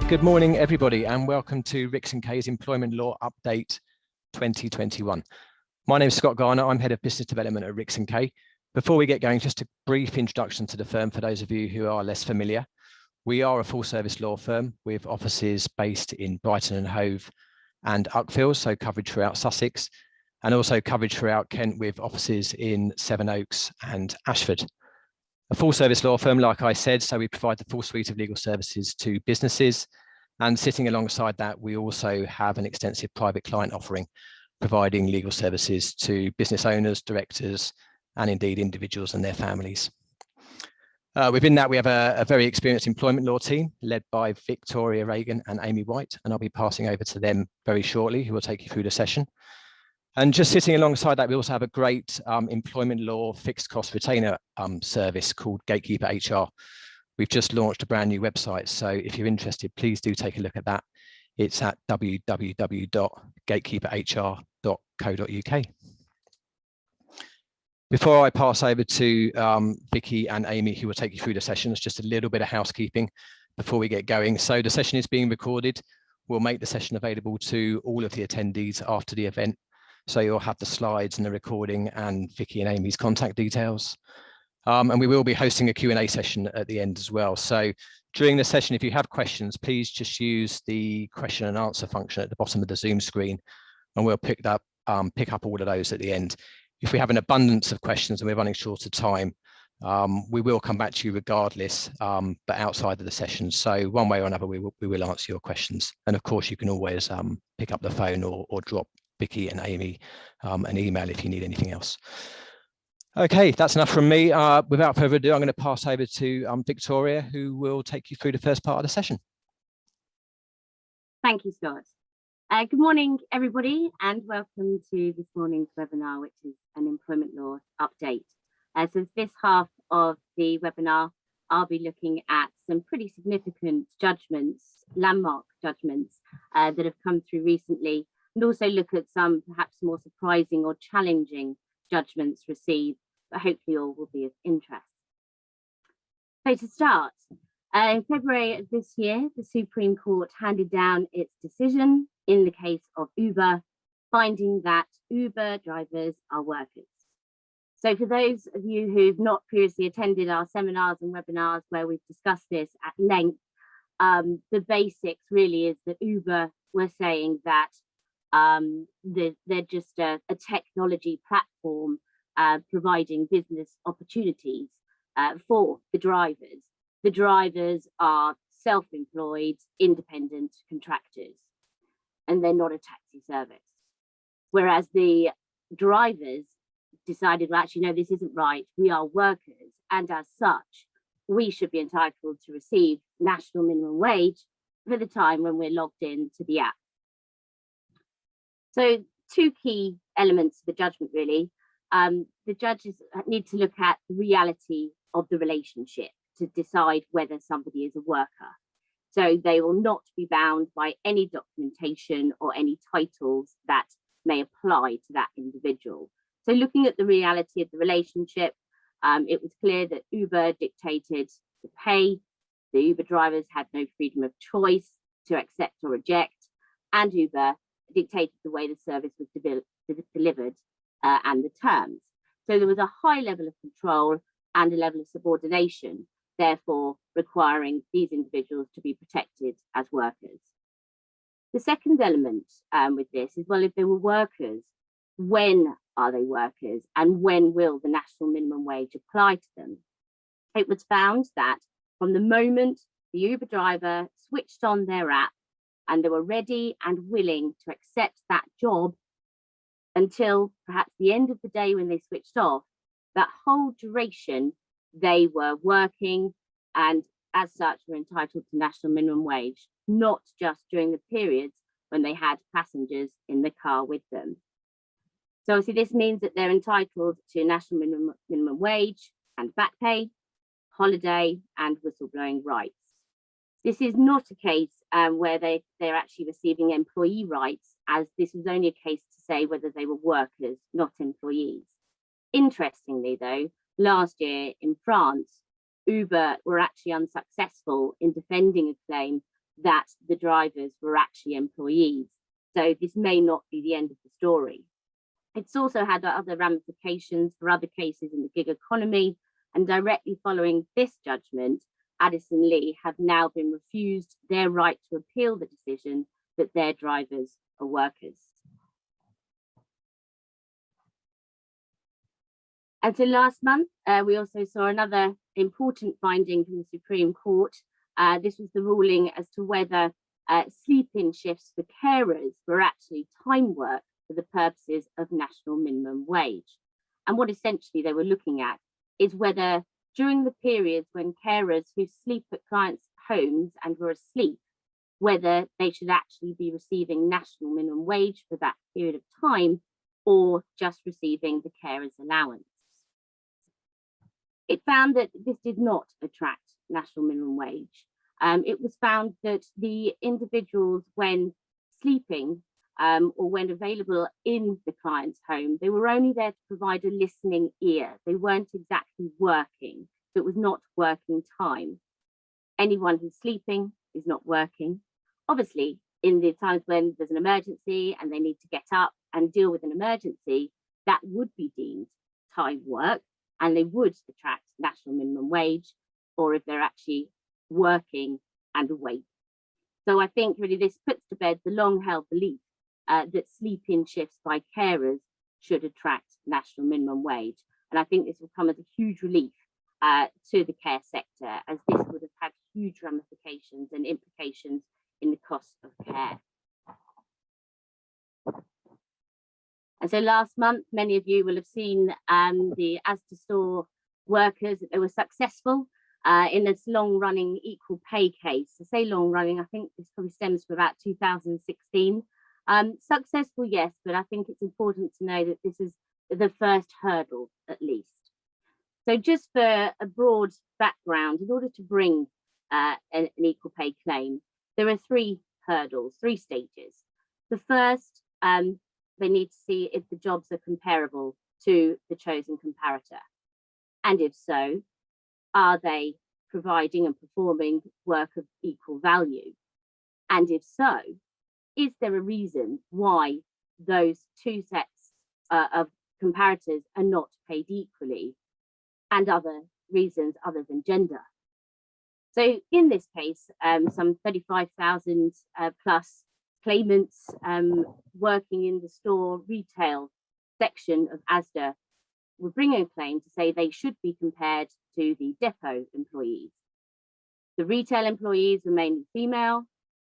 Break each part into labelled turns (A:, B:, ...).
A: Good morning, everybody, and welcome to Rix & K's Employment Law Update 2021. My name is Scott Garner. I'm Head of Business Development at Rix & K. Before we get going, just a brief introduction to the firm for those of you who are less familiar. We are a full-service law firm with offices based in Brighton and Hove and Uckfield, so coverage throughout Sussex, and also coverage throughout Kent with offices in Sevenoaks and Ashford. A full-service law firm, like I said, so we provide the full suite of legal services to businesses. And sitting alongside that, we also have an extensive private client offering, providing legal services to business owners, directors, and indeed individuals and their families. Within that, we have a very experienced employment law team led by Victoria Reagan and Amy White, and I'll be passing over to them very shortly, who will take you through the session. And just sitting alongside that, we also have a great employment law fixed cost retainer service called Gatekeeper HR. We've just launched a brand new website, so if you're interested, please do take a look at that. It's at www.gatekeeperhr.co.uk. Before I pass over to Vicky and Amy, who will take you through the sessions, just a little bit of housekeeping before we get going. So the session is being recorded. We'll make the session available to all of the attendees after the event. So you'll have the slides and the recording and Vicky and Amy's contact details. And we will be hosting a Q&A session at the end as well. So during the session, if you have questions, please just use the question and answer function at the bottom of the Zoom screen, and we'll pick up all of those at the end. If we have an abundance of questions and we're running short of time, we will come back to you regardless, but outside of the session. So one way or another, we will answer your questions. And of course, you can always pick up the phone or drop Vicky and Amy an email if you need anything else. Okay, that's enough from me. Without further ado, I'm going to pass over to Victoria, who will take you through the first part of the session.
B: Thank you, Scott. Good morning, everybody, and welcome to this morning's webinar, which is an employment law update. So this half of the webinar, I'll be looking at some pretty significant judgments, landmark judgments that have come through recently, and also look at some perhaps more surprising or challenging judgments received, but hopefully all will be of interest. So to start, in February of this year, the Supreme Court handed down its decision in the case of Uber, finding that Uber drivers are workers. So for those of you who've not previously attended our seminars and webinars where we've discussed this at length, the basics really is that Uber were saying that they're just a technology platform providing business opportunities for the drivers. The drivers are self-employed, independent contractors, and they're not a taxi service. Whereas the drivers decided, well, actually, no, this isn't right. We are workers, and as such, we should be entitled to receive national minimum wage for the time when we're logged in to the app. So two key elements of the judgment, really. The judges need to look at the reality of the relationship to decide whether somebody is a worker. So they will not be bound by any documentation or any titles that may apply to that individual. So looking at the reality of the relationship, it was clear that Uber dictated the pay. The Uber drivers had no freedom of choice to accept or reject, and Uber dictated the way the service was delivered and the terms. So there was a high level of control and a level of subordination, therefore requiring these individuals to be protected as workers. The second element with this is, well, if they were workers, when are they workers and when will the national minimum wage apply to them? It was found that from the moment the Uber driver switched on their app and they were ready and willing to accept that job until perhaps the end of the day when they switched off, that whole duration they were working and as such were entitled to national minimum wage, not just during the periods when they had passengers in the car with them. So obviously this means that they're entitled to national minimum wage and back pay, holiday and whistleblowing rights. This is not a case where they're actually receiving employee rights, as this was only a case to say whether they were workers, not employees. Interestingly though, last year in France, Uber were actually unsuccessful in defending a claim that the drivers were actually employees. So this may not be the end of the story. It's also had other ramifications for other cases in the gig economy, and directly following this judgment, Addison Lee have now been refused their right to appeal the decision that their drivers are workers. And so last month, we also saw another important finding from the Supreme Court. This was the ruling as to whether sleep-in shifts for carers were actually time work for the purposes of national minimum wage. And what essentially they were looking at is whether during the periods when carers who sleep at clients' homes and were asleep, whether they should actually be receiving national minimum wage for that period of time or just receiving the carer's allowance. It found that this did not attract national minimum wage. It was found that the individuals, when sleeping or when available in the client's home, they were only there to provide a listening ear. They weren't exactly working. So it was not working time. Anyone who's sleeping is not working. Obviously, in the times when there's an emergency and they need to get up and deal with an emergency, that would be deemed time work, and they would attract national minimum wage, or if they're actually working and awake. So I think really this puts to bed the long-held belief that sleep-in shifts by carers should attract national minimum wage. And I think this will come as a huge relief to the care sector, as this would have had huge ramifications and implications in the cost of care. And so last month, many of you will have seen the Asda store workers, that they were successful in this long-running equal pay case. I say long-running, I think this probably stems from about 2016. Successful, yes, but I think it's important to know that this is the first hurdle, at least. So just for a broad background, in order to bring an equal pay claim, there are three hurdles, three stages. The first, they need to see if the jobs are comparable to the chosen comparator. And if so, are they providing and performing work of equal value? And if so, is there a reason why those two sets of comparators are not paid equally, and other reasons other than gender? So in this case, some 35,000 plus claimants working in the store retail section of Asda were bringing a claim to say they should be compared to the depot employees. The retail employees were mainly female,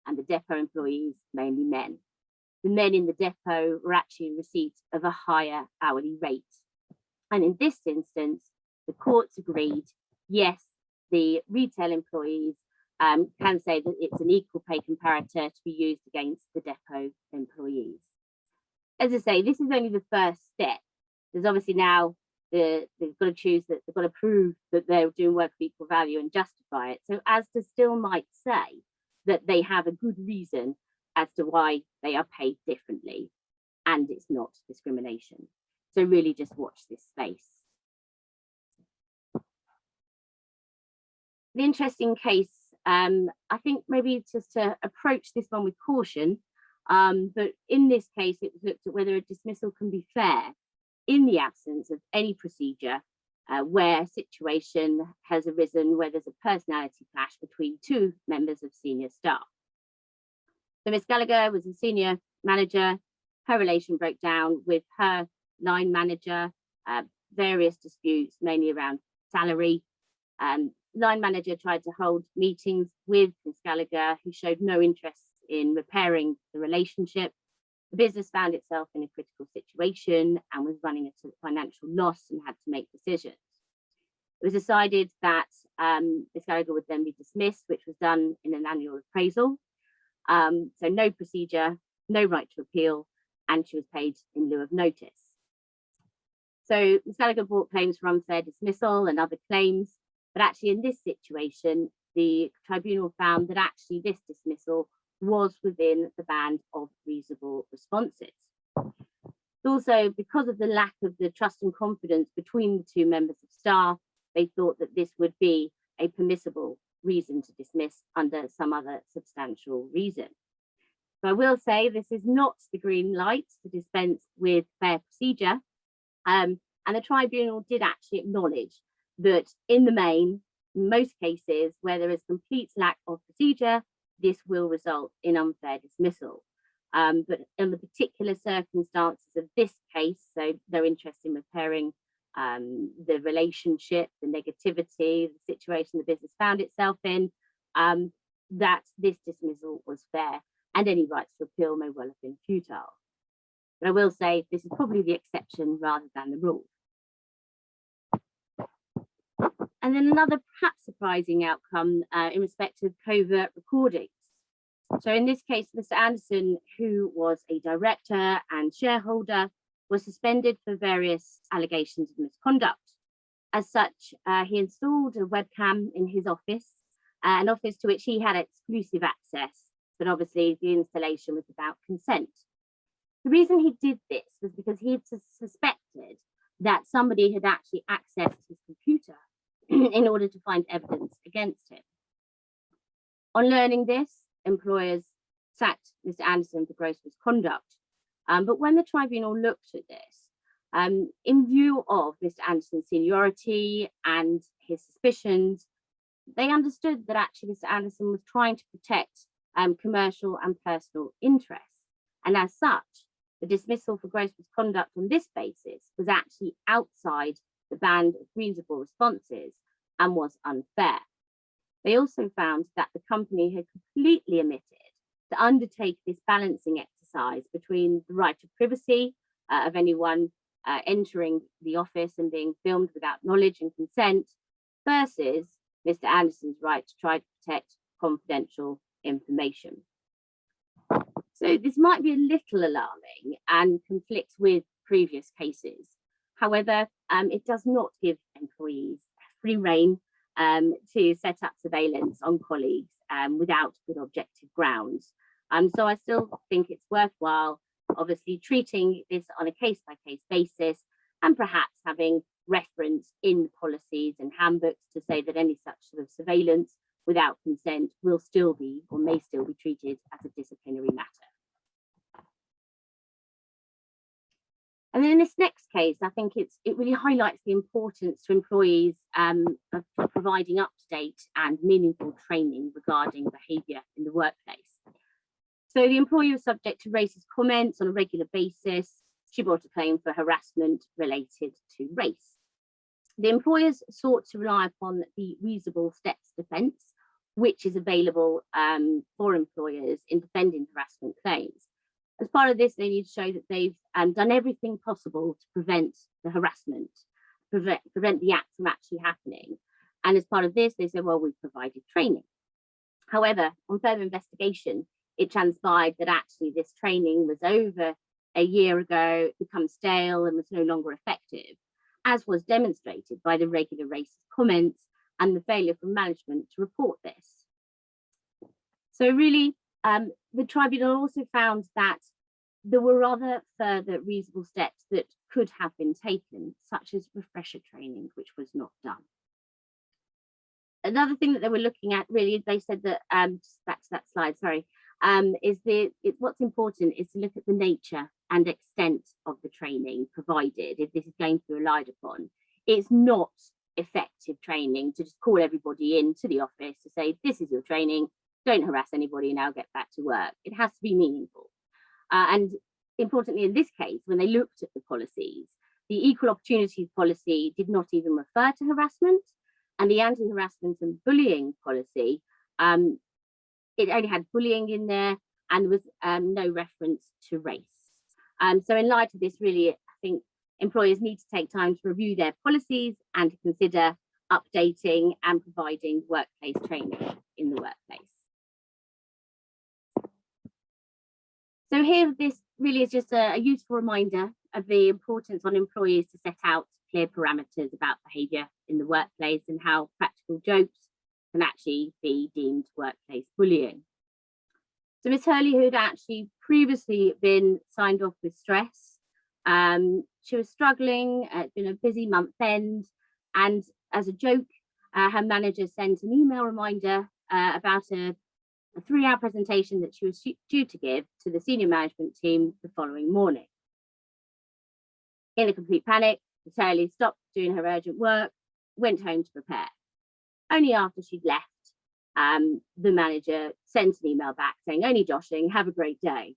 B: and the depot employees mainly men. The men in the depot were actually in receipt of a higher hourly rate. And in this instance, the courts agreed, yes, the retail employees can say that it's an equal pay comparator to be used against the depot employees. As I say, this is only the first step. There's obviously now they've got to choose that, they've got to prove that they're doing work of equal value and justify it. So Asda still might say that they have a good reason as to why they are paid differently, and it's not discrimination. So really just watch this space. The interesting case, I think maybe just to approach this one with caution, but in this case, it was looked at whether a dismissal can be fair in the absence of any procedure where a situation has arisen where there's a personality clash between two members of senior staff. So Ms. Gallagher was a senior manager. Her relation broke down with her line manager, various disputes, mainly around salary. Line manager tried to hold meetings with Ms. Gallagher, who showed no interest in repairing the relationship. The business found itself in a critical situation and was running a financial loss and had to make decisions. It was decided that Ms. Gallagher would then be dismissed, which was done in an annual appraisal. So no procedure, no right to appeal, and she was paid in lieu of notice. So Ms. Gallagher brought claims for unfair dismissal and other claims, but actually in this situation, the tribunal found that actually this dismissal was within the band of reasonable responses. Also, because of the lack of the trust and confidence between the two members of staff, they thought that this would be a permissible reason to dismiss under some other substantial reason. So I will say this is not the green light to dispense with fair procedure. And the tribunal did actually acknowledge that in the main, in most cases where there is complete lack of procedure, this will result in unfair dismissal. But in the particular circumstances of this case, so they're interested in repairing the relationship, the negativity, the situation the business found itself in, that this dismissal was fair and any rights to appeal may well have been futile. But I will say this is probably the exception rather than the rule. And then another perhaps surprising outcome in respect of covert recordings. So in this case, Mr. Anderson, who was a director and shareholder, was suspended for various allegations of misconduct. As such, he installed a webcam in his office, an office to which he had exclusive access, but obviously the installation was without consent. The reason he did this was because he had suspected that somebody had actually accessed his computer in order to find evidence against him. On learning this, employers sacked Mr. Anderson for gross misconduct. But when the tribunal looked at this, in view of Mr. Anderson's seniority and his suspicions, they understood that actually Mr. Anderson was trying to protect commercial and personal interests. And as such, the dismissal for gross misconduct on this basis was actually outside the band of reasonable responses and was unfair. They also found that the company had completely omitted to undertake this balancing exercise between the right to privacy of anyone entering the office and being filmed without knowledge and consent versus Mr. Anderson's right to try to protect confidential information. So this might be a little alarming and conflicts with previous cases. However, it does not give employees free rein to set up surveillance on colleagues without good objective grounds. So I still think it's worthwhile, obviously, treating this on a case-by-case basis and perhaps having reference in policies and handbooks to say that any such sort of surveillance without consent will still be or may still be treated as a disciplinary matter. And then in this next case, I think it really highlights the importance to employees of providing up-to-date and meaningful training regarding behaviour in the workplace. So the employee was subject to racist comments on a regular basis. She brought a claim for harassment related to race. The employers sought to rely upon the reasonable steps defence, which is available for employers in defending harassment claims. As part of this, they need to show that they've done everything possible to prevent the harassment, prevent the act from actually happening. And as part of this, they said, well, we've provided training. However, on further investigation, it transpired that actually this training was over a year ago, become stale and was no longer effective, as was demonstrated by the regular racist comments and the failure from management to report this. So really, the tribunal also found that there were other further reasonable steps that could have been taken, such as refresher training, which was not done. Another thing that they were looking at, really, they said that, just back to that slide, sorry, what's important is to look at the nature and extent of the training provided, if this is going to be relied upon. It's not effective training to just call everybody into the office to say, this is your training, don't harass anybody, now get back to work. It has to be meaningful. And importantly, in this case, when they looked at the policies, the equal opportunities policy did not even refer to harassment, and the anti-harassment and bullying policy, it only had bullying in there and there was no reference to race. So in light of this, really, I think employers need to take time to review their policies and to consider updating and providing workplace training in the workplace. So here, this really is just a useful reminder of the importance on employees to set out clear parameters about behaviour in the workplace and how practical jokes can actually be deemed workplace bullying. So Ms. Hurley, who had actually previously been signed off with stress, she was struggling, it's been a busy month end, and as a joke, her manager sent an email reminder about a 3-hour presentation that she was due to give to the senior management team the following morning. In a complete panic, Natalie stopped doing her urgent work, went home to prepare. Only after she'd left, the manager sent an email back saying, "Only joshing, have a great day."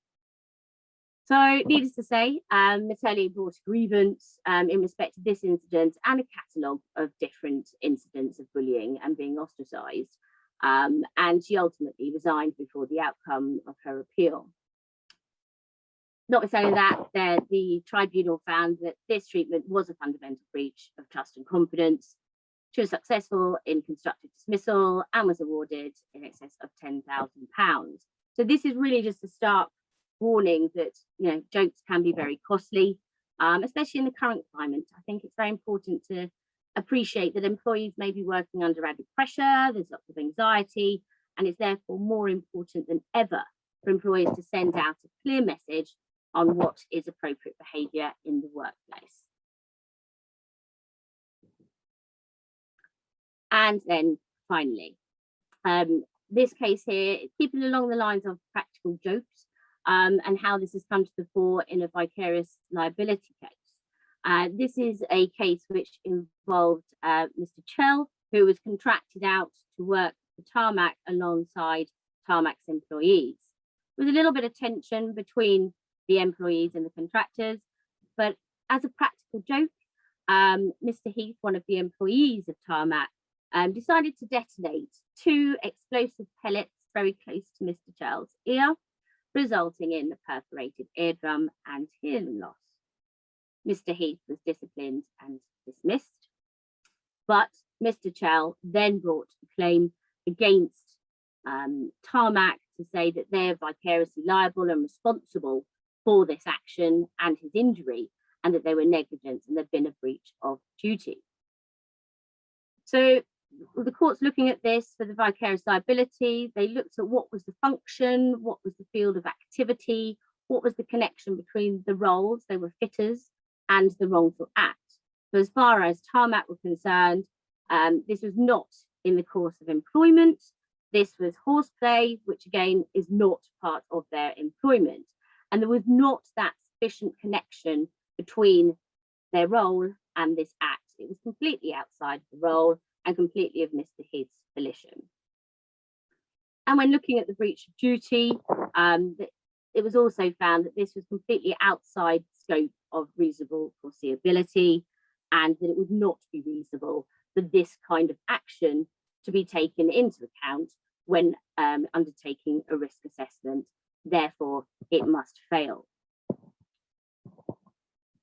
B: So needless to say, Natalie brought a grievance in respect to this incident and a catalogue of different incidents of bullying and being ostracised. And she ultimately resigned before the outcome of her appeal. Notwithstanding that, the tribunal found that this treatment was a fundamental breach of trust and confidence. She was successful in constructive dismissal and was awarded in excess of £10,000. So this is really just a stark warning that, you know, jokes can be very costly, especially in the current climate. I think it's very important to appreciate that employees may be working under added pressure, there's lots of anxiety, and it's therefore more important than ever for employers to send out a clear message on what is appropriate behaviour in the workplace. And then finally, this case here, keeping along the lines of practical jokes and how this has come to the fore in a vicarious liability case. This is a case which involved Mr. Chell, who was contracted out to work for Tarmac alongside Tarmac's employees. There was a little bit of tension between the employees and the contractors, but as a practical joke, Mr. Heath, one of the employees of Tarmac, decided to detonate 2 explosive pellets very close to Mr. Chell's ear, resulting in a perforated eardrum and hearing loss. Mr. Heath was disciplined and dismissed, but Mr. Chell then brought a claim against Tarmac to say that they're vicariously liable and responsible for this action and his injury, and that they were negligent and there'd been a breach of duty. So the court's looking at this for the vicarious liability. They looked at what was the function, what was the field of activity, what was the connection between the roles, they were fitters, and the wrongful act. So as far as Tarmac were concerned, this was not in the course of employment. This was horseplay, which again is not part of their employment. And there was not that sufficient connection between their role and this act. It was completely outside the role and completely of Mr. Heath's volition. And when looking at the breach of duty, it was also found that this was completely outside the scope of reasonable foreseeability, and that it would not be reasonable for this kind of action to be taken into account when undertaking a risk assessment. Therefore, it must fail.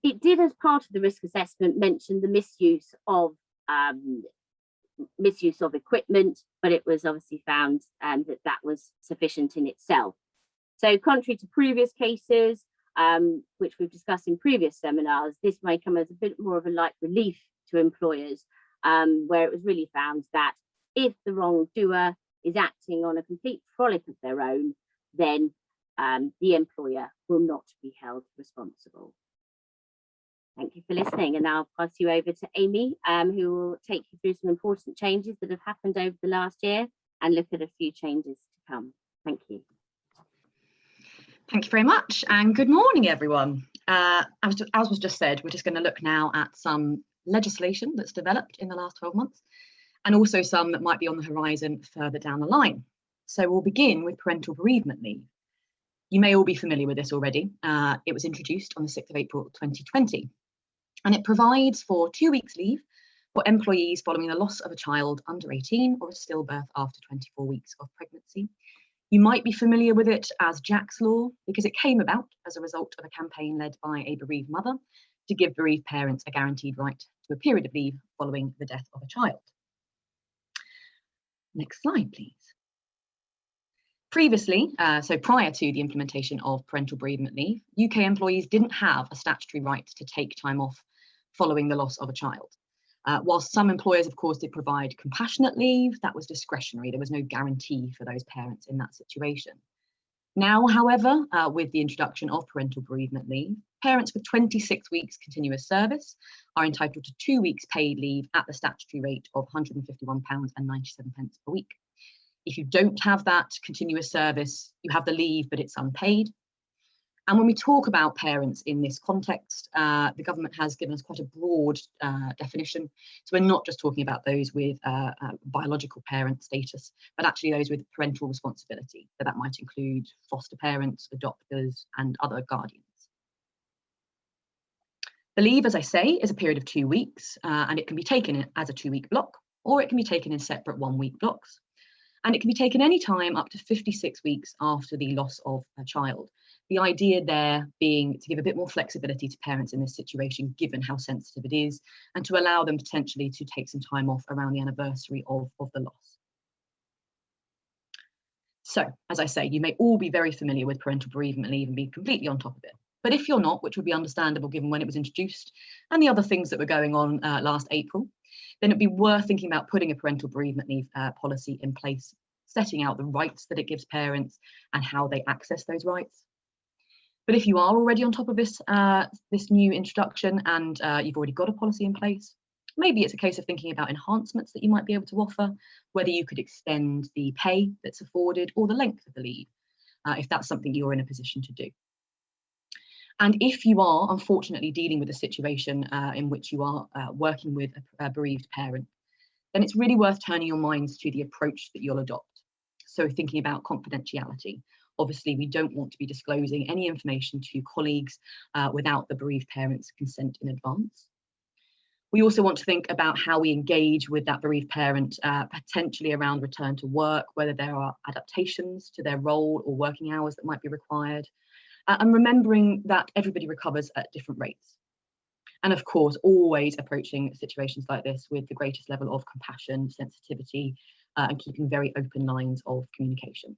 B: It did, as part of the risk assessment, mention the misuse of equipment, but it was obviously found that that was sufficient in itself. So contrary to previous cases, which we've discussed in previous seminars, this may come as a bit more of a light relief to employers, where it was really found that if the wrongdoer is acting on a complete frolic of their own, then the employer will not be held responsible. Thank you for listening, and now I'll pass you over to Amy, who will take you through some important changes that have happened over the last year and look at a few changes to come. Thank you.
C: Thank you very much, and good morning, everyone. As was just said, we're just going to look now at some legislation that's developed in the last 12 months, and also some that might be on the horizon further down the line. So we'll begin with parental bereavement leave. You may all be familiar with this already. It was introduced on the 6th of April 2020. And it provides for 2 weeks leave for employees following the loss of a child under 18 or a stillbirth after 24 weeks of pregnancy. You might be familiar with it as Jack's Law, because it came about as a result of a campaign led by a bereaved mother to give bereaved parents a guaranteed right to a period of leave following the death of a child. Next slide, please. Previously, so prior to the implementation of parental bereavement leave, UK employees didn't have a statutory right to take time off following the loss of a child. Whilst some employers, of course, did provide compassionate leave, that was discretionary. There was no guarantee for those parents in that situation. Now, however, with the introduction of parental bereavement leave, parents with 26 weeks continuous service are entitled to 2 weeks paid leave at the statutory rate of £151.97 per week. If you don't have that continuous service, you have the leave, but it's unpaid. And when we talk about parents in this context, the government has given us quite a broad definition. So we're not just talking about those with biological parent status, but actually those with parental responsibility. So that might include foster parents, adopters, and other guardians. The leave, as I say, is a period of 2 weeks, and it can be taken as a 2-week block, or it can be taken in separate 1-week blocks. And it can be taken any time up to 56 weeks after the loss of a child. The idea there being to give a bit more flexibility to parents in this situation, given how sensitive it is, and to allow them potentially to take some time off around the anniversary of the loss. So, as I say, you may all be very familiar with parental bereavement leave and be completely on top of it. But if you're not, which would be understandable given when it was introduced and the other things that were going on last April, then it'd be worth thinking about putting a parental bereavement leave policy in place, setting out the rights that it gives parents and how they access those rights. But if you are already on top of this new introduction and you've already got a policy in place, maybe it's a case of thinking about enhancements that you might be able to offer, whether you could extend the pay that's afforded or the length of the leave, if that's something you're in a position to do. And if you are unfortunately dealing with a situation in which you are working with a bereaved parent, then it's really worth turning your minds to the approach that you'll adopt. So thinking about confidentiality. Obviously, we don't want to be disclosing any information to colleagues without the bereaved parent's consent in advance. We also want to think about how we engage with that bereaved parent, potentially around return to work, whether there are adaptations to their role or working hours that might be required, and remembering that everybody recovers at different rates. And of course, always approaching situations like this with the greatest level of compassion, sensitivity, and keeping very open lines of communication.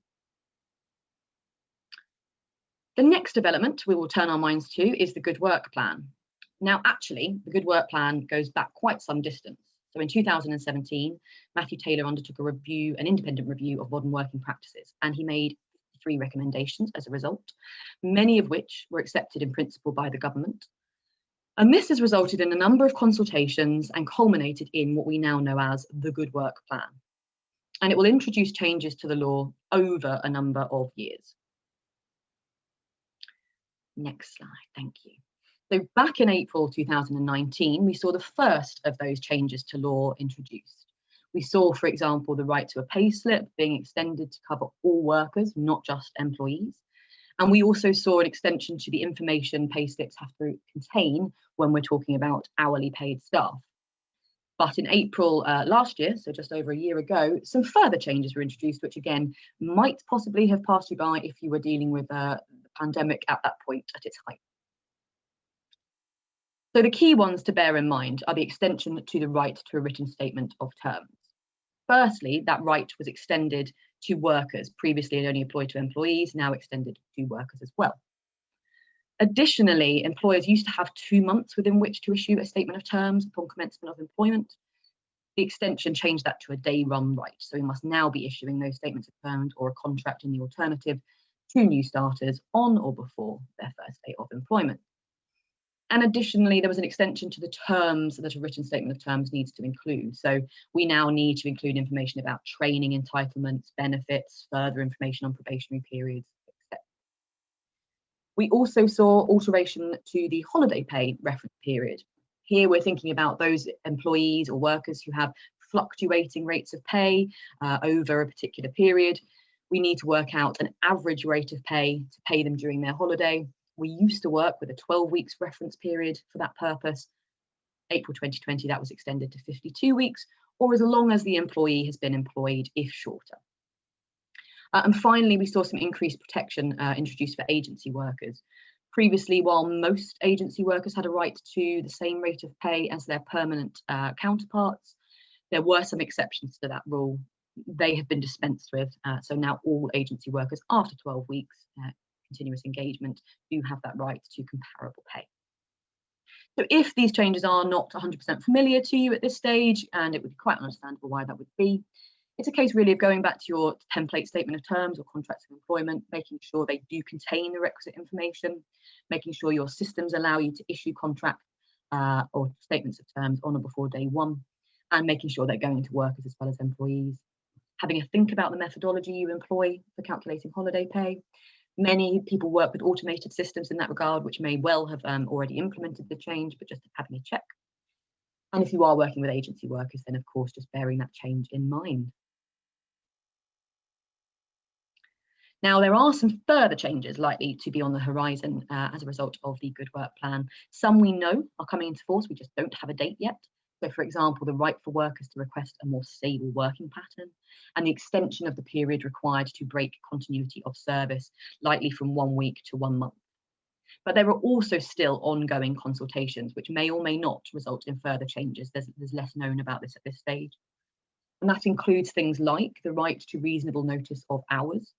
C: The next development we will turn our minds to is the Good Work Plan. Now, actually, the Good Work Plan goes back quite some distance. So in 2017, Matthew Taylor undertook an independent review of modern working practices, and he made 3 recommendations as a result, many of which were accepted in principle by the government. And this has resulted in a number of consultations and culminated in what we now know as the Good Work Plan. And it will introduce changes to the law over a number of years. Next slide, thank you. So back in April 2019, we saw the first of those changes to law introduced. We saw, for example, the right to a pay slip being extended to cover all workers, not just employees. And we also saw an extension to the information pay slips have to contain when we're talking about hourly paid staff. But in April last year, so just over a year ago, some further changes were introduced, which again might possibly have passed you by if you were dealing with the pandemic at that point at its height. So the key ones to bear in mind are the extension to the right to a written statement of terms. Firstly, that right was extended to workers, previously only applied to employees, now extended to workers as well. Additionally, employers used to have 2 months within which to issue a statement of terms upon commencement of employment. The extension changed that to a day-run right, so we must now be issuing those statements of terms or a contract in the alternative to new starters on or before their first day of employment. And additionally, there was an extension to the terms that a written statement of terms needs to include. So we now need to include information about training entitlements, benefits, further information on probationary periods, etc. We also saw alteration to the holiday pay reference period. Here we're thinking about those employees or workers who have fluctuating rates of pay over a particular period. We need to work out an average rate of pay to pay them during their holiday. We used to work with a 12 weeks reference period for that purpose. April 2020, that was extended to 52 weeks, or as long as the employee has been employed, if shorter. And finally, we saw some increased protection introduced for agency workers. Previously, while most agency workers had a right to the same rate of pay as their permanent counterparts, there were some exceptions to that rule. They have been dispensed with, so now all agency workers after 12 weeks continuous engagement do have that right to comparable pay. So if these changes are not 100% familiar to you at this stage, and it would be quite understandable why that would be, It's a case really of going back to your template statement of terms or contracts of employment, making sure they do contain the requisite information, making sure your systems allow you to issue contracts or statements of terms on or before day one, and making sure they're going to workers as well as employees. Having a think about the methodology you employ for calculating holiday pay. Many people work with automated systems in that regard, which may well have already implemented the change, but just having a check. And if you are working with agency workers, then of course, just bearing that change in mind. Now, there are some further changes likely to be on the horizon as a result of the Good Work Plan. Some we know are coming into force, we just don't have a date yet. So, for example, the right for workers to request a more stable working pattern and the extension of the period required to break continuity of service, likely from 1 week to 1 month. But there are also still ongoing consultations, which may or may not result in further changes. There's less known about this at this stage. And that includes things like the right to reasonable notice of hours,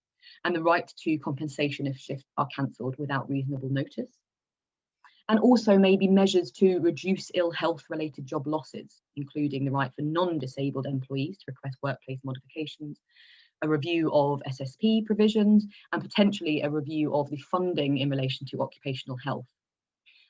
C: and the right to compensation if shifts are cancelled without reasonable notice. And also maybe measures to reduce ill health related job losses, including the right for non-disabled employees to request workplace modifications, a review of SSP provisions, and potentially a review of the funding in relation to occupational health.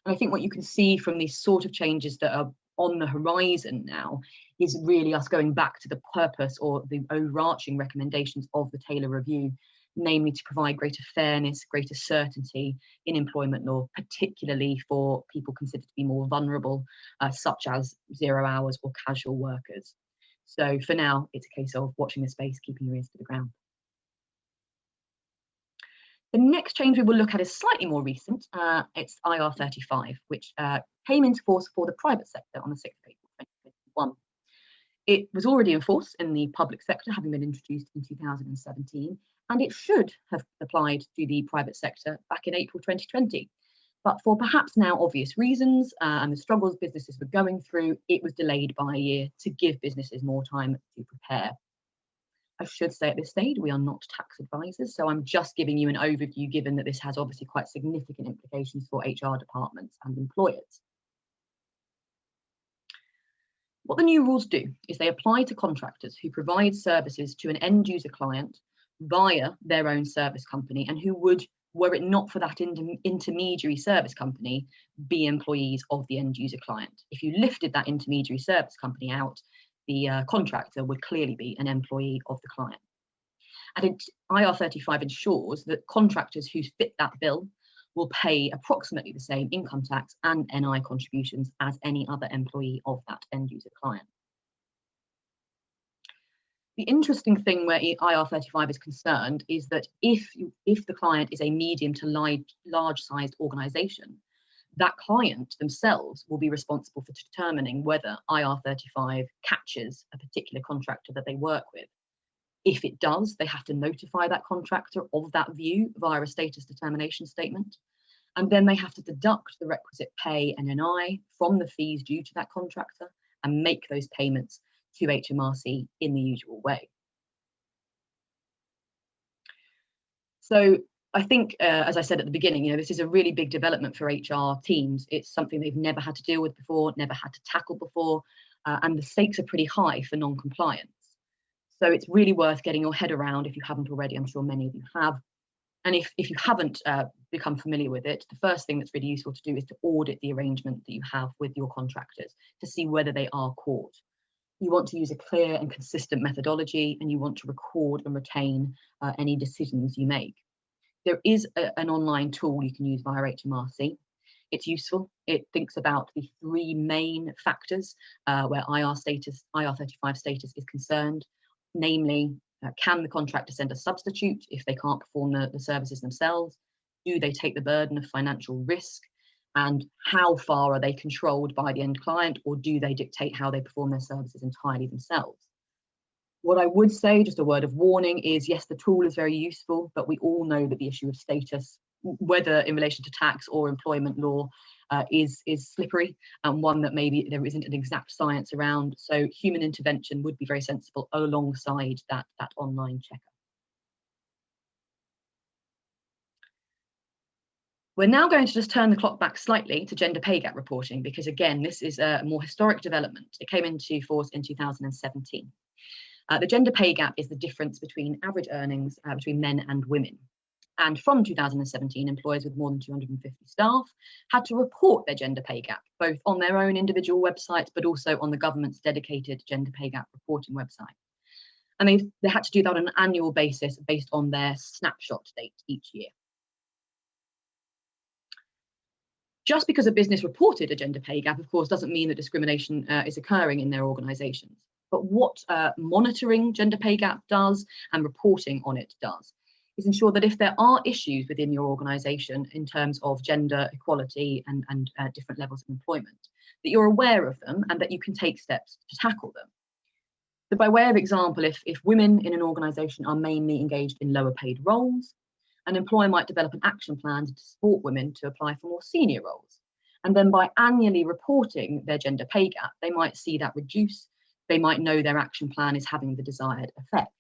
C: And I think what you can see from these sort of changes that are on the horizon now is really us going back to the purpose or the overarching recommendations of the Taylor Review, namely to provide greater fairness, greater certainty in employment law, particularly for people considered to be more vulnerable, such as 0 hours or casual workers. So for now, it's a case of watching the space, keeping your ears to the ground. The next change we will look at is slightly more recent. It's IR35, which came into force for the private sector on the 6th of April 2021. It was already in force in the public sector, having been introduced in 2017, and it should have applied to the private sector back in April 2020. But for perhaps now obvious reasons and the struggles businesses were going through, it was delayed by a year to give businesses more time to prepare. I should say at this stage, we are not tax advisors, so I'm just giving you an overview, given that this has obviously quite significant implications for HR departments and employers. What the new rules do is they apply to contractors who provide services to an end user client via their own service company and who would, were it not for that intermediary service company, be employees of the end user client. If you lifted that intermediary service company out, the contractor would clearly be an employee of the client. And IR35 ensures that contractors who fit that bill will pay approximately the same income tax and NI contributions as any other employee of that end user client. The interesting thing where IR35 is concerned is that if the client is a medium to large-sized organisation, that client themselves will be responsible for determining whether IR35 catches a particular contractor that they work with. If it does, they have to notify that contractor of that view via a status determination statement. And then they have to deduct the requisite pay and NI from the fees due to that contractor and make those payments to HMRC in the usual way. So I think, as I said at the beginning, this is a really big development for HR teams. It's something they've never had to deal with before, never had to tackle before, and the stakes are pretty high for non-compliance. So it's really worth getting your head around if you haven't already. I'm sure many of you have. And if you haven't become familiar with it, the first thing that's really useful to do is to audit the arrangement that you have with your contractors to see whether they are caught. You want to use a clear and consistent methodology, and you want to record and retain any decisions you make. There is an online tool you can use via HMRC. It's useful. It thinks about the 3 main factors where IR35 status is concerned, namely, can the contractor send a substitute if they can't perform the services themselves? Do they take the burden of financial risk? And how far are they controlled by the end client, or do they dictate how they perform their services entirely themselves? What I would say, just a word of warning, is yes, the tool is very useful, but we all know that the issue of status, whether in relation to tax or employment law, is slippery, and one that maybe there isn't an exact science around. So human intervention would be very sensible alongside that online checker. We're now going to just turn the clock back slightly to gender pay gap reporting, because again, this is a more historic development. It came into force in 2017. The gender pay gap is the difference between average earnings between men and women. And from 2017, employers with more than 250 staff had to report their gender pay gap, both on their own individual websites, but also on the government's dedicated gender pay gap reporting website. And they had to do that on an annual basis based on their snapshot date each year. Just because a business reported a gender pay gap, of course, doesn't mean that discrimination is occurring in their organisations. But what monitoring gender pay gap does and reporting on it does is ensure that if there are issues within your organisation in terms of gender equality and different levels of employment, that you're aware of them and that you can take steps to tackle them. So by way of example, if women in an organisation are mainly engaged in lower paid roles, an employer might develop an action plan to support women to apply for more senior roles. And then by annually reporting their gender pay gap, they might see that reduce. They might know their action plan is having the desired effect.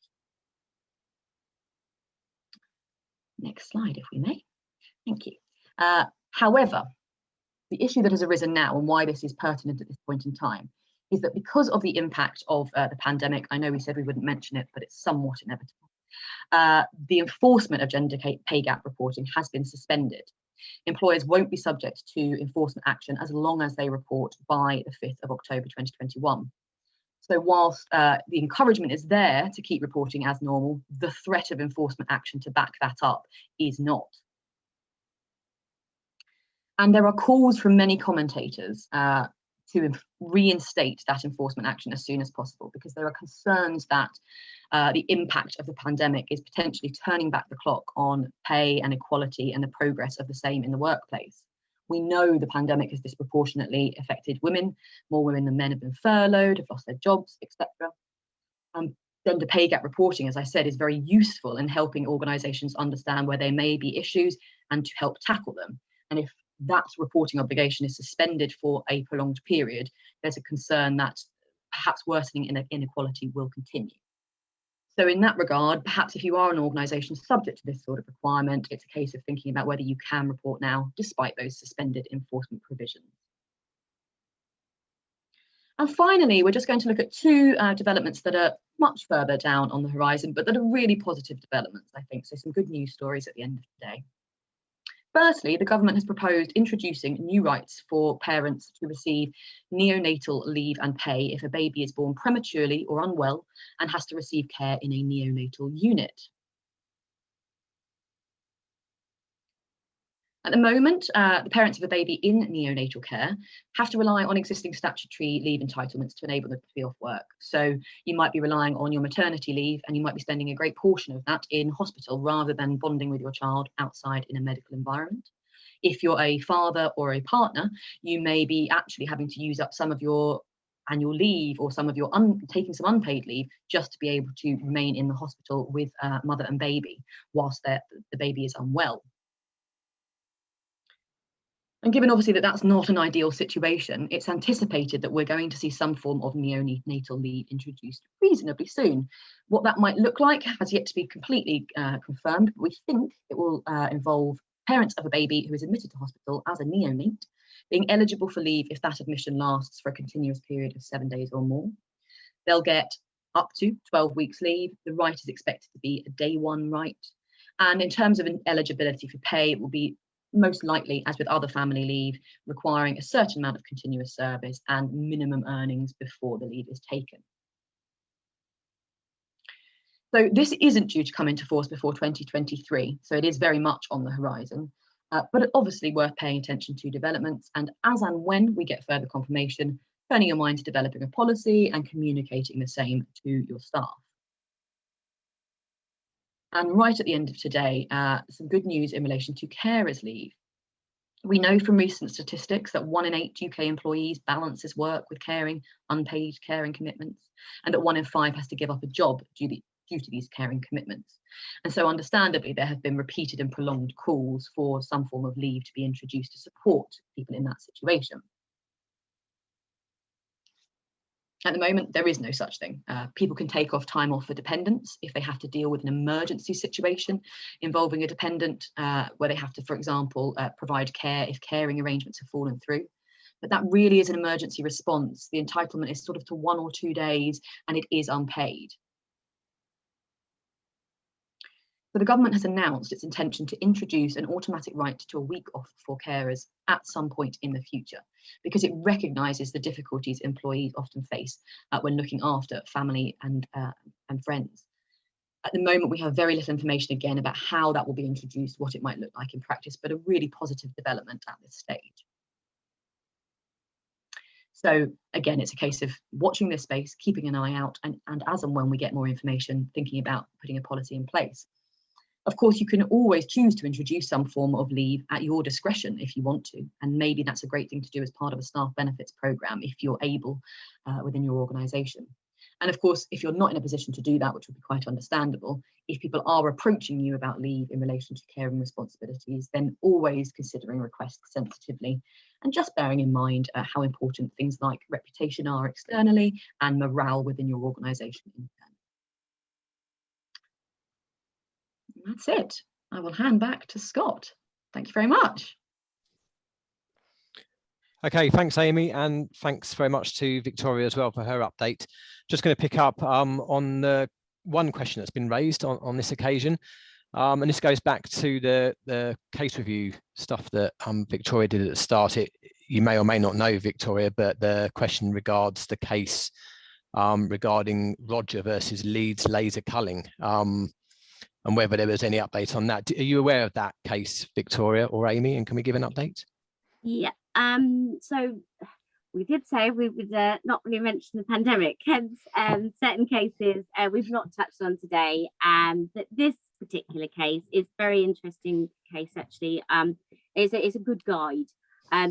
C: Next slide, if we may. Thank you. However, the issue that has arisen now and why this is pertinent at this point in time is that because of the impact of the pandemic, I know we said we wouldn't mention it, but it's somewhat inevitable. The enforcement of gender pay gap reporting has been suspended. Employers won't be subject to enforcement action as long as they report by the 5th of October 2021. So whilst the encouragement is there to keep reporting as normal, the threat of enforcement action to back that up is not. And there are calls from many commentators to reinstate that enforcement action as soon as possible, because there are concerns that the impact of the pandemic is potentially turning back the clock on pay and equality and the progress of the same in the workplace. We know the pandemic has disproportionately affected women. More women than men have been furloughed, have lost their jobs, etc. Gender pay gap reporting, as I said, is very useful in helping organisations understand where there may be issues and to help tackle them. And if that reporting obligation is suspended for a prolonged period, there's a concern that perhaps worsening inequality will continue. So in that regard, perhaps if you are an organisation subject to this sort of requirement, it's a case of thinking about whether you can report now, despite those suspended enforcement provisions. And finally, we're just going to look at two developments that are much further down on the horizon, but that are really positive developments, I think. So some good news stories at the end of the day. Firstly, the government has proposed introducing new rights for parents to receive neonatal leave and pay if a baby is born prematurely or unwell and has to receive care in a neonatal unit. At the moment, the parents of a baby in neonatal care have to rely on existing statutory leave entitlements to enable them to be off work. So you might be relying on your maternity leave and you might be spending a great portion of that in hospital rather than bonding with your child outside in a medical environment. If you're a father or a partner, you may be actually having to use up some of your annual leave or some of your taking some unpaid leave just to be able to remain in the hospital with mother and baby whilst the baby is unwell. And given obviously that that's not an ideal situation, it's anticipated that we're going to see some form of neonatal leave introduced reasonably soon. What that might look like has yet to be completely confirmed, but we think it will involve parents of a baby who is admitted to hospital as a neonate being eligible for leave if that admission lasts for a continuous period of 7 days or more. They'll get up to 12 weeks leave. The right is expected to be a day one right. And in terms of eligibility for pay, it will be most likely, as with other family leave, requiring a certain amount of continuous service and minimum earnings before the leave is taken. So this isn't due to come into force before 2023, so it is very much on the horizon, but obviously worth paying attention to developments, and as and when we get further confirmation, turning your mind to developing a policy and communicating the same to your staff. And right at the end of today, some good news in relation to carers leave. We know from recent statistics that 1 in 8 UK employees balances work with caring, unpaid caring commitments, and that 1 in 5 has to give up a job due to these caring commitments. And so understandably, there have been repeated and prolonged calls for some form of leave to be introduced to support people in that situation. At the moment, there is no such thing. People can take off time off for dependents if they have to deal with an emergency situation involving a dependent where they have to, for example, provide care if caring arrangements have fallen through. But that really is an emergency response. The entitlement is sort of to 1 or 2 days and it is unpaid. So the government has announced its intention to introduce an automatic right to a week off for carers at some point in the future, because it recognises the difficulties employees often face when looking after family and friends. At the moment, we have very little information again about how that will be introduced, what it might look like in practice, but a really positive development at this stage. So again, it's a case of watching this space, keeping an eye out, and as and when we get more information, thinking about putting a policy in place. Of course, you can always choose to introduce some form of leave at your discretion if you want to, and maybe that's a great thing to do as part of a staff benefits programme if you're able within your organisation. And of course, if you're not in a position to do that, which would be quite understandable, if people are approaching you about leave in relation to caring responsibilities, then always considering requests sensitively and just bearing in mind how important things like reputation are externally and morale within your organisation internally. And that's it. I will hand back to Scott. Thank you very much.
A: Okay, thanks, Amy, and thanks very much to Victoria as well for her update. Just going to pick up on the one question that's been raised on this occasion, and this goes back to the case review stuff that Victoria did at the start. You may or may not know, Victoria, but the question regards the case regarding Roger versus Leeds laser culling, and whether there was any update on that. Are you aware of that case, Victoria or Amy, and can we give an update?
B: Yeah. So we did say we would not really mention the pandemic, hence certain cases we've not touched on today. But this particular case is very interesting case actually. It's a good guide.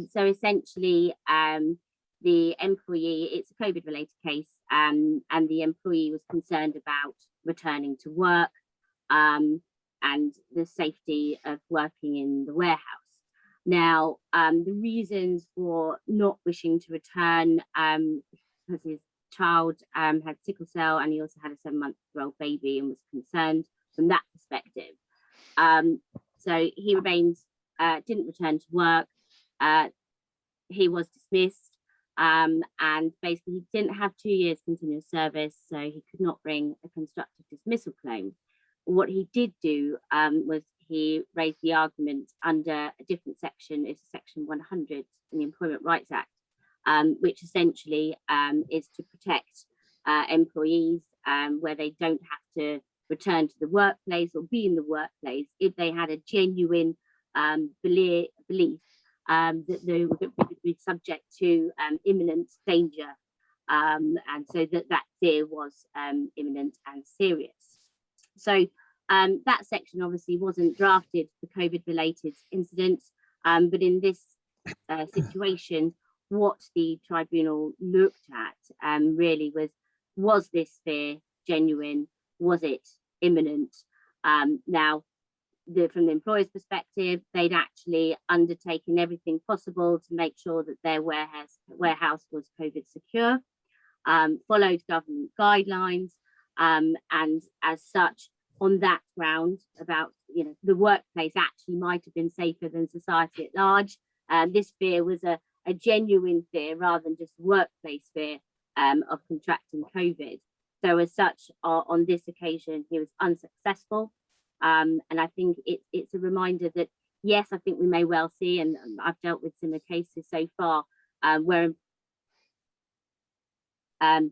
B: So essentially, the employee, it's a COVID related case, and the employee was concerned about returning to work and the safety of working in the warehouse. Now, the reasons for not wishing to return, because his child had sickle cell and he also had a 7-month-old baby and was concerned from that perspective. So he didn't return to work. He was dismissed, and basically he didn't have 2 years continuous service, so he could not bring a constructive dismissal claim. What he did do was he raised the argument under a different section. It's section 100 in the Employment Rights Act, which essentially is to protect employees where they don't have to return to the workplace or be in the workplace if they had a genuine belief that they would be subject to imminent danger, and so that fear was imminent and serious. So that section obviously wasn't drafted for COVID-related incidents, but in this situation, what the tribunal looked at really was this fear genuine? Was it imminent? Now, from the employer's perspective, they'd actually undertaken everything possible to make sure that their warehouse was COVID secure, followed government guidelines, and as such, on that ground about the workplace actually might have been safer than society at large. This fear was a genuine fear rather than just workplace fear of contracting COVID. So as such, on this occasion, he was unsuccessful. And I think it's a reminder that, yes, I think we may well see, and I've dealt with similar cases so far, where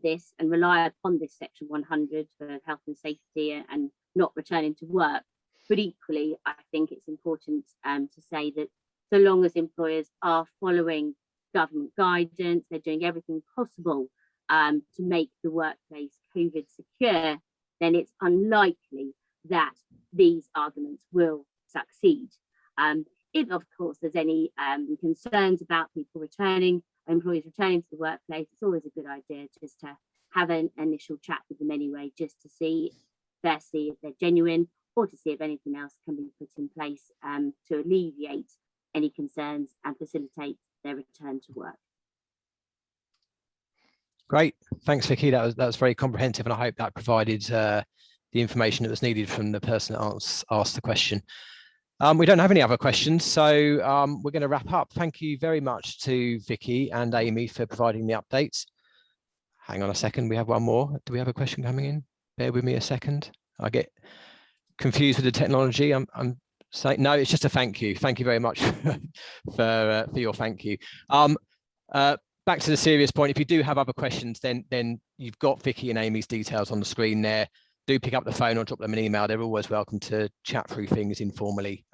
B: this and rely upon this section 100 for health and safety and not returning to work. But equally, I think it's important to say that so long as employers are following government guidance, they're doing everything possible to make the workplace COVID secure, then it's unlikely that these arguments will succeed. If, of course, there's any concerns about employees returning to the workplace, it's always a good idea just to have an initial chat with them anyway, just to see, firstly, if they're genuine, or to see if anything else can be put in place to alleviate any concerns and facilitate their return to work.
A: Great, thanks, Vicky. That was very comprehensive, and I hope that provided the information that was needed from the person that asked the question. We don't have any other questions, so we're going to wrap up. Thank you very much to Vicky and Amy for providing the updates. Hang on a second, we have one more. Do we have a question coming in? Bear with me a second. I get confused with the technology? I'm saying no, it's just a thank you. Thank you very much for your thank you. Back to the serious point, if you do have other questions, then you've got Vicky and Amy's details on the screen there. Do pick up the phone or drop them an email. They're always welcome to chat through things informally,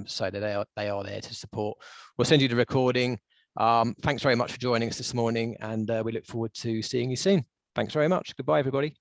A: so that they are there to support. We'll send you the recording. Thanks very much for joining us this morning, and we look forward to seeing you soon. Thanks very much. Goodbye, everybody.